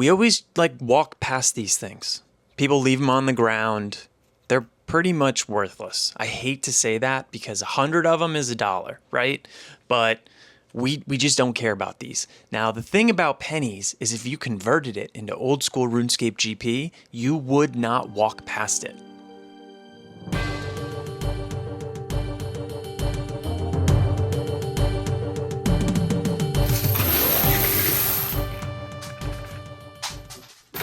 we always like walk past these things. People leave them on the ground. They're pretty much worthless. I hate to say that because 100 of them is $1, right? But we just don't care about these. Now, the thing about pennies is if you converted it into old school RuneScape GP, you would not walk past it.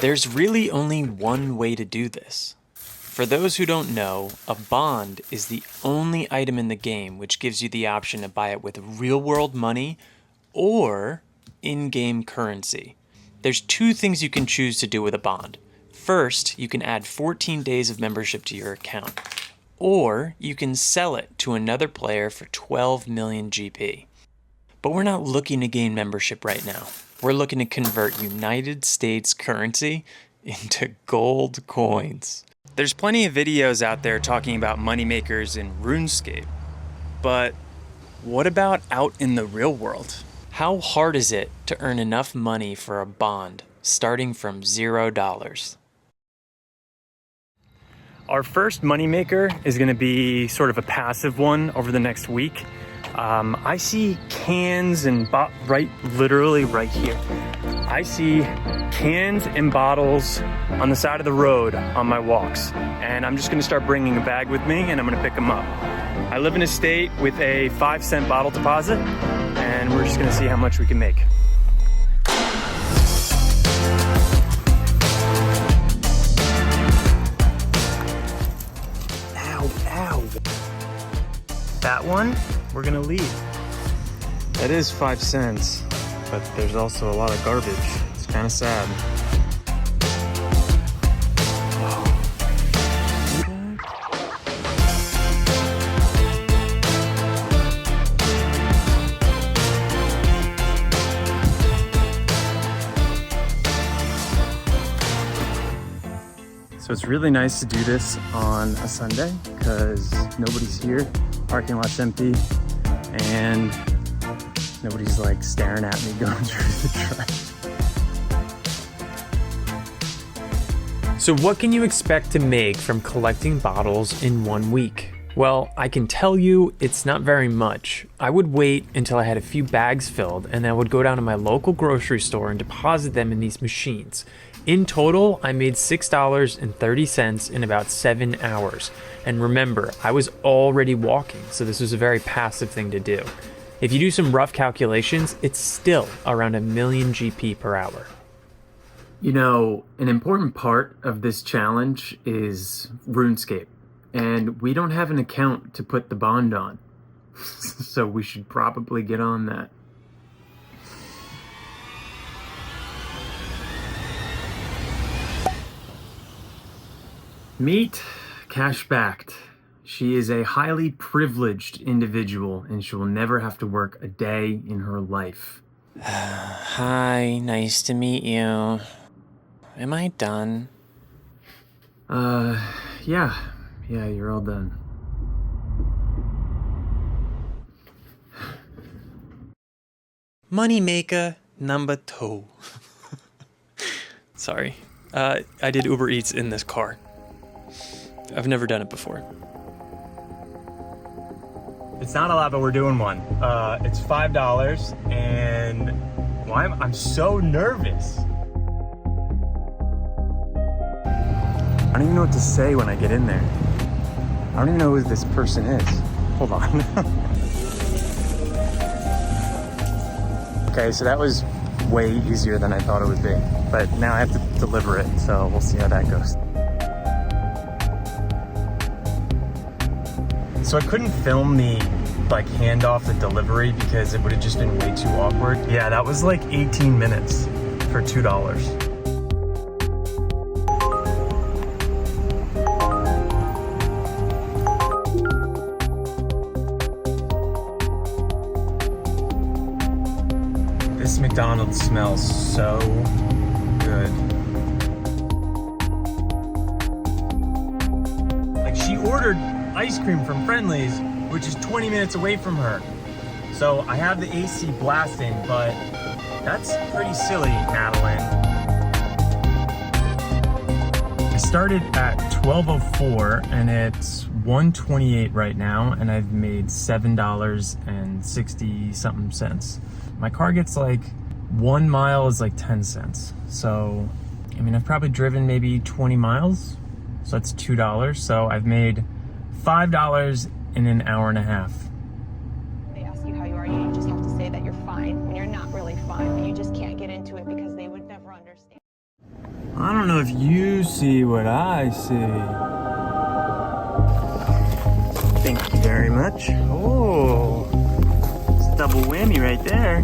There's really only one way to do this. For those who don't know, a bond is the only item in the game which gives you the option to buy it with real-world money or in-game currency. There's two things you can choose to do with a bond. First, you can add 14 days of membership to your account, or you can sell it to another player for 12 million GP. But we're not looking to gain membership right now. We're looking to convert United States currency into gold coins. There's plenty of videos out there talking about moneymakers in RuneScape, but what about out in the real world? How hard is it to earn enough money for a bond starting from $0? Our first moneymaker is going to be sort of a passive one over the next week. I see cans and literally right here. I see cans and bottles on the side of the road on my walks. And I'm just gonna start bringing a bag with me and I'm gonna pick them up. I live in a state with a 5-cent bottle deposit and we're just gonna see how much we can make. Ow, ow. That one, we're gonna leave. That is 5 cents, but there's also a lot of garbage. It's kind of sad. So it's really nice to do this on a Sunday because nobody's here, parking lot's empty, and nobody's like staring at me going through the trash. So what can you expect to make from collecting bottles in 1 week? Well, I can tell you it's not very much. I would wait until I had a few bags filled and then I would go down to my local grocery store and deposit them in these machines. In total, I made $6.30 in about 7 hours. And remember, I was already walking, so this was a very passive thing to do. If you do some rough calculations, it's still around 1 million GP per hour. You know, an important part of this challenge is RuneScape, and we don't have an account to put the bond on. So we should probably get on that. Meet Cash-Backed. She is a highly privileged individual and she will never have to work a day in her life. Hi, nice to meet you. Am I done? Yeah, you're all done. Moneymaker number 2. Sorry, I did Uber Eats in this car. I've never done it before. It's not a lot, but we're doing one. It's $5, and I'm so nervous. I don't even know what to say when I get in there. I don't even know who this person is. Hold on. Okay, so that was way easier than I thought it would be. But now I have to deliver it, so we'll see how that goes. So I couldn't film the handoff, the delivery, because it would have just been way too awkward. Yeah, that was like 18 minutes for $2. This McDonald's smells so good. Like, she ordered ice cream from Friendly's, which is 20 minutes away from her. So I have the AC blasting, but that's pretty silly, Madeline. started at 12:04 and it's 1:28 right now, and I've made $7.60 something cents. My car gets like 1 mile is like 10 cents. So, I mean, I've probably driven maybe 20 miles. So that's $2. So I've made $5 in an hour and a half. They ask you how you are, you just have to say that you're fine when you're not really fine, but you just can't get into it because they would never understand. I don't know if you see what I see. Thank you very much. Oh, it's a double whammy right there.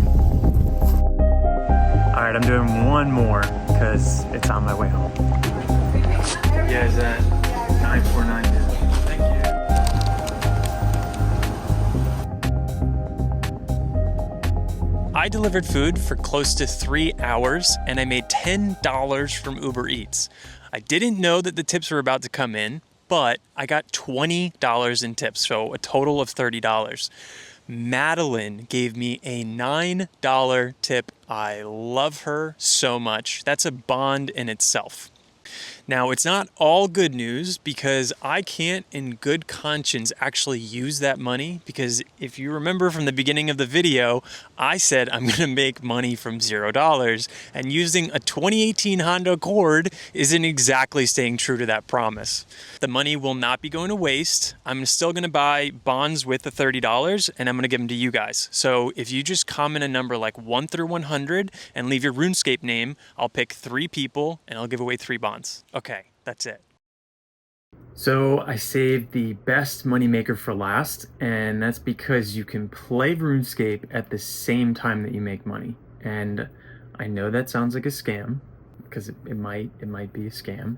All right, I'm doing one more because it's on my way home. Yeah, is that 949? Thank you. I delivered food for close to 3 hours and I made $10 from Uber Eats. I didn't know that the tips were about to come in, but I got $20 in tips, so a total of $30. Madeline gave me a $9 tip. I love her so much. That's a bond in itself. Now, it's not all good news because I can't in good conscience actually use that money, because if you remember from the beginning of the video, I said I'm going to make money from $0, and using a 2018 Honda Accord isn't exactly staying true to that promise. The money will not be going to waste. I'm still going to buy bonds with the $30 and I'm going to give them to you guys. So if you just comment a number like 1 through 100 and leave your RuneScape name, I'll pick 3 people and I'll give away 3 bonds. Okay, that's it. So I saved the best moneymaker for last, and that's because you can play RuneScape at the same time that you make money. And I know that sounds like a scam, because it might be a scam.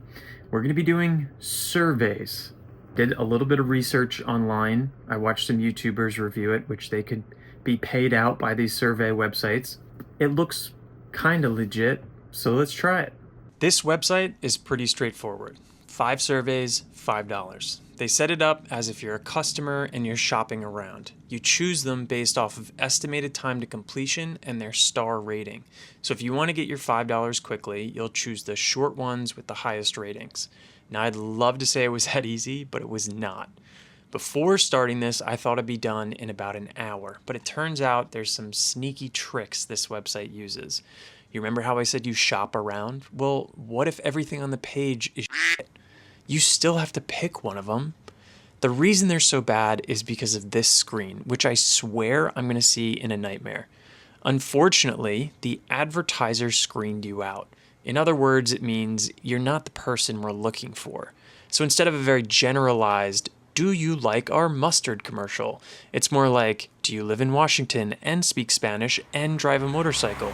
We're going to be doing surveys. Did a little bit of research online. I watched some YouTubers review it, which they could be paid out by these survey websites. It looks kind of legit, so let's try it. This website is pretty straightforward. 5 surveys, $5. They set it up as if you're a customer and you're shopping around. You choose them based off of estimated time to completion and their star rating. So if you want to get your $5 quickly, you'll choose the short ones with the highest ratings. Now, I'd love to say it was that easy, but it was not. Before starting this, I thought it'd be done in about an hour, but it turns out there's some sneaky tricks this website uses. You remember how I said you shop around? Well, what if everything on the page is shit? You still have to pick one of them. The reason they're so bad is because of this screen, which I swear I'm going to see in a nightmare. Unfortunately, the advertiser screened you out. In other words, it means you're not the person we're looking for. So instead of a very generalized, do you like our mustard commercial? It's more like, do you live in Washington and speak Spanish and drive a motorcycle?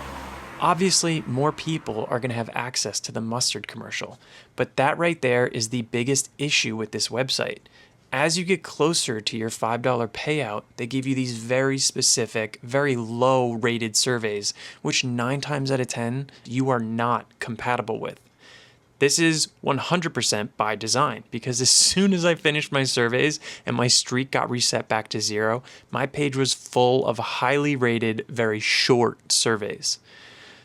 Obviously, more people are going to have access to the mustard commercial, but that right there is the biggest issue with this website. As you get closer to your $5 payout, they give you these very specific, very low rated surveys, which 9 times out of 10, you are not compatible with. This is 100% by design, because as soon as I finished my surveys and my streak got reset back to 0, my page was full of highly rated, very short surveys.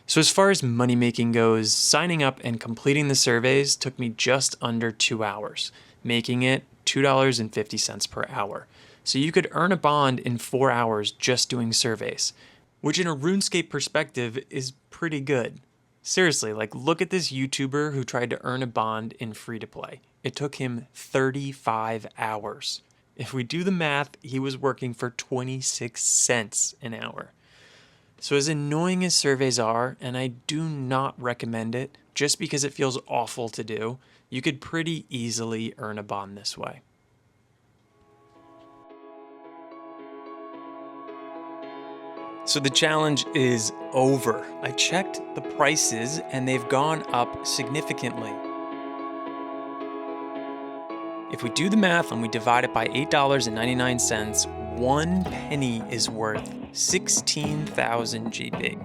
So as far as money making goes, signing up and completing the surveys took me just under 2 hours, making it $2.50 per hour. So you could earn a bond in 4 hours just doing surveys, which in a RuneScape perspective is pretty good. Seriously, like, look at this YouTuber who tried to earn a bond in free-to-play. It took him 35 hours. If we do the math, he was working for 26 cents an hour. So as annoying as surveys are, and I do not recommend it, just because it feels awful to do, you could pretty easily earn a bond this way. So the challenge is over. I checked the prices and they've gone up significantly. If we do the math and we divide it by $8.99, 1 penny is worth 16,000 GP.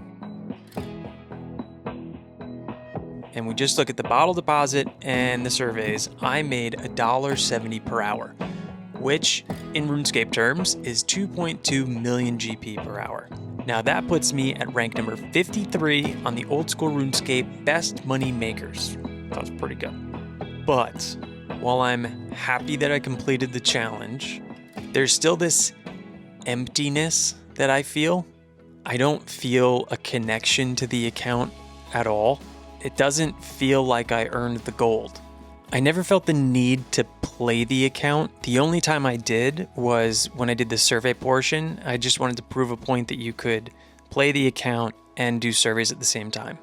And we just look at the bottle deposit and the surveys, I made $1.70 per hour, which in RuneScape terms is 2.2 million GP per hour. Now that puts me at rank number 53 on the old school RuneScape best money makers. That was pretty good. But while I'm happy that I completed the challenge, there's still this emptiness that I feel. I don't feel a connection to the account at all. It doesn't feel like I earned the gold. I never felt the need to play the account. The only time I did was when I did the survey portion. I just wanted to prove a point that you could play the account and do surveys at the same time.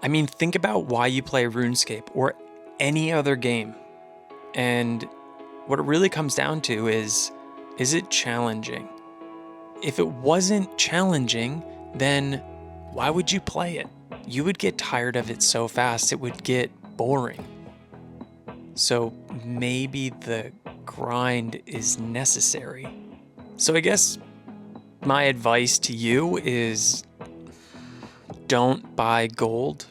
I mean, think about why you play RuneScape or any other game. And what it really comes down to is it challenging? If it wasn't challenging, then why would you play it? You would get tired of it so fast, it would get boring. So maybe the grind is necessary. So I guess my advice to you is don't buy gold